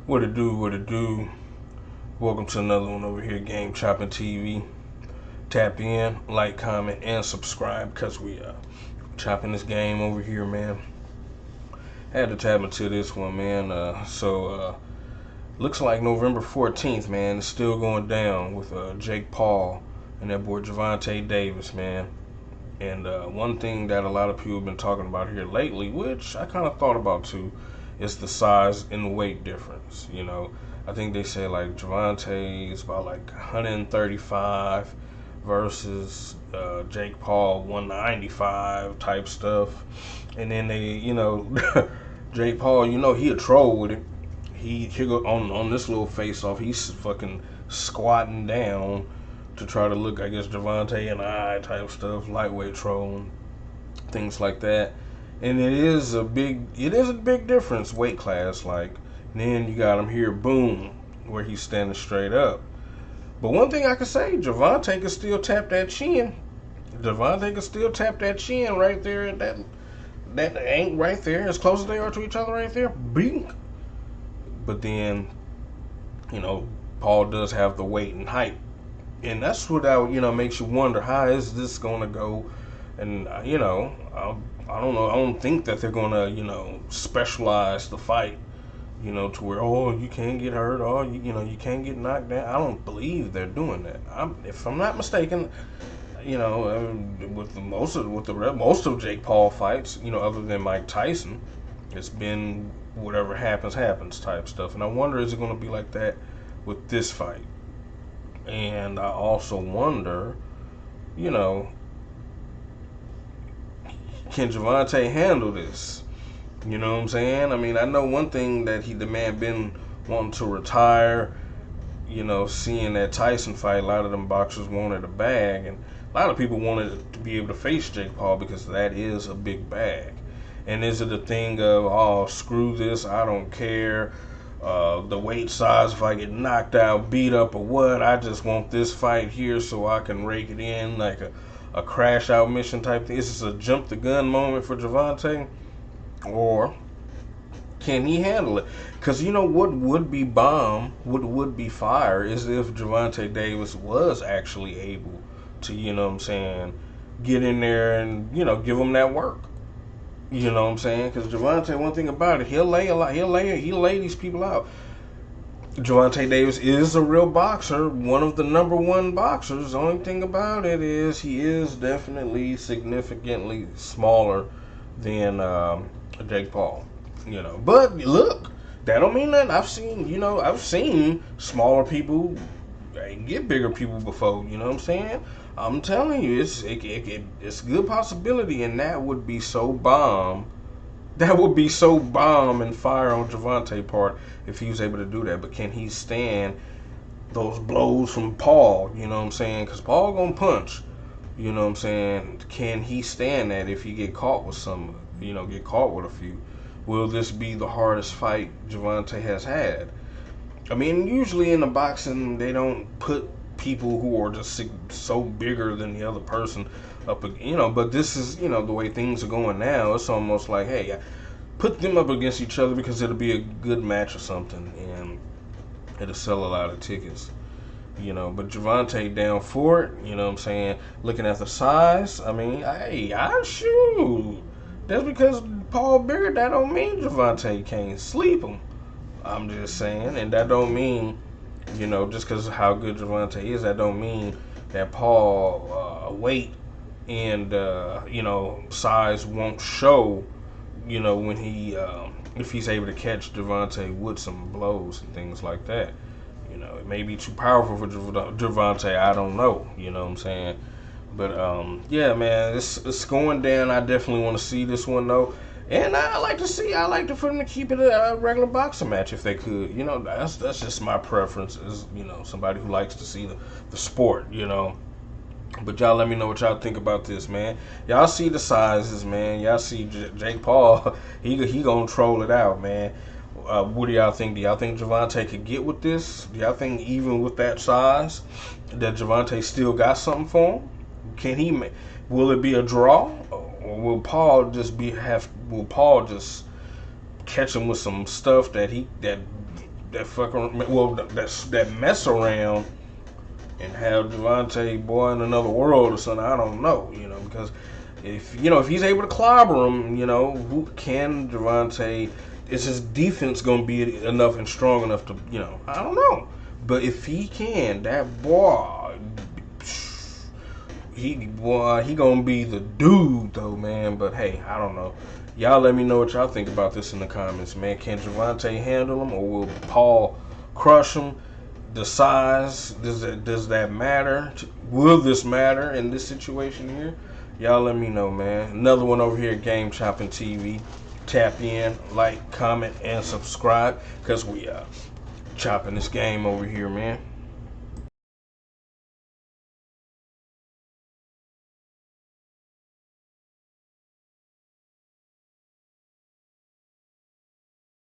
What it do, what it do. Welcome to another one over here, Game Chopping TV. Tap in, like, comment, and subscribe because we chopping this game over here, man. Had to tap into this one, man. Looks like November 14th, man. It's still going down with Jake Paul and that boy Gervonta Davis, man. And one thing that a lot of people have been talking about here lately, which I kind of thought about too, is the size and the weight difference. I think they say like Gervonta is about like 135 versus Jake Paul 195 type stuff. And then Jake Paul, he a troll with it. He go on this little face-off. He's fucking squatting down to try to look, I guess, Gervonta and I type stuff, lightweight trolling, things like that. And it is a big difference weight class. Like, then you got him here, boom, where he's standing straight up. But one thing I can say, Gervonta can still tap that chin. Gervonta can still tap that chin right there at that ain't right there, as close as they are to each other right there. Bink. But then, Paul does have the weight and height. And that's what makes you wonder, how is this going to go? And, I don't know. I don't think that they're going to, specialize the fight, to where, you can't get hurt, or, you can't get knocked down. I don't believe they're doing that. If I'm not mistaken, with most of Jake Paul fights, other than Mike Tyson, it's been whatever happens type stuff. And I wonder, is it going to be like that with this fight? And I also wonder, can Gervonta handle this? You know what I'm saying? I mean, I know one thing that the man been wanting to retire. Seeing that Tyson fight, a lot of them boxers wanted a bag, and a lot of people wanted to be able to face Jake Paul because that is a big bag. And is it a thing of, screw this, I don't care, the weight size, if I get knocked out, beat up, or what, I just want this fight here so I can rake it in like a crash out mission type thing? Is this a jump the gun moment for Gervonta? Or can he handle it? Because what would be bomb, what would be fire, is if Gervonta Davis was actually able to, get in there and, give him that work. You know what I'm saying? Because Gervonta, one thing about it, he'll lay these people out. Gervonta Davis is a real boxer, one of the number one boxers. The only thing about it is he is definitely significantly smaller than Jake Paul. But look, that don't mean nothing. I've seen smaller people get bigger people before. You know what I'm saying? I'm telling you, it's a good possibility, and that would be so bomb. That would be so bomb and fire on Gervonta's part if he was able to do that. But can he stand those blows from Paul? You know what I'm saying? Because Paul gonna punch. You know what I'm saying? Can he stand that if he get caught with some? Get caught with a few? Will this be the hardest fight Gervonta has had? I mean, usually in the boxing, they don't put people who are just so bigger than the other person up, but this is, the way things are going now. It's almost like, hey, put them up against each other because it'll be a good match or something, and it'll sell a lot of tickets, but Gervonta down for it, you know what I'm saying? Looking at the size, I mean, hey, I shoot. That's because Paul bigger, that don't mean Gervonta can't sleep him. I'm just saying, and that don't mean, just because of how good Gervonta is, that don't mean that Paul weight and size won't show, when he if he's able to catch Gervonta with some blows and things like that. It may be too powerful for Gervonta. I don't know. You know what I'm saying? But yeah, man, it's going down. I definitely want to see this one though. And I like for them to keep it a regular boxing match if they could. That's just my preference as, somebody who likes to see the sport, But y'all let me know what y'all think about this, man. Y'all see the sizes, man. Y'all see Jake Paul, he gonna troll it out, man. What do y'all think? Do y'all think Gervonta could get with this? Do y'all think even with that size that Gervonta still got something for him? Will it be a draw? Or will Paul just catch him with some stuff that that mess around and have Gervonta boy in another world or something. I don't know, because if he's able to clobber him, who can Gervonta? Is his defense gonna be enough and strong enough to, I don't know. But if he can, that boy, he gonna be the dude though, man. But hey, I don't know. Y'all let me know what y'all think about this in the comments, man. Can Gervonta handle him, or will Paul crush him? The size, does that matter? Will this matter in this situation here? Y'all let me know, man. Another one over here at Game Chopping TV. Tap in, like, comment, and subscribe, because we chopping this game over here, man.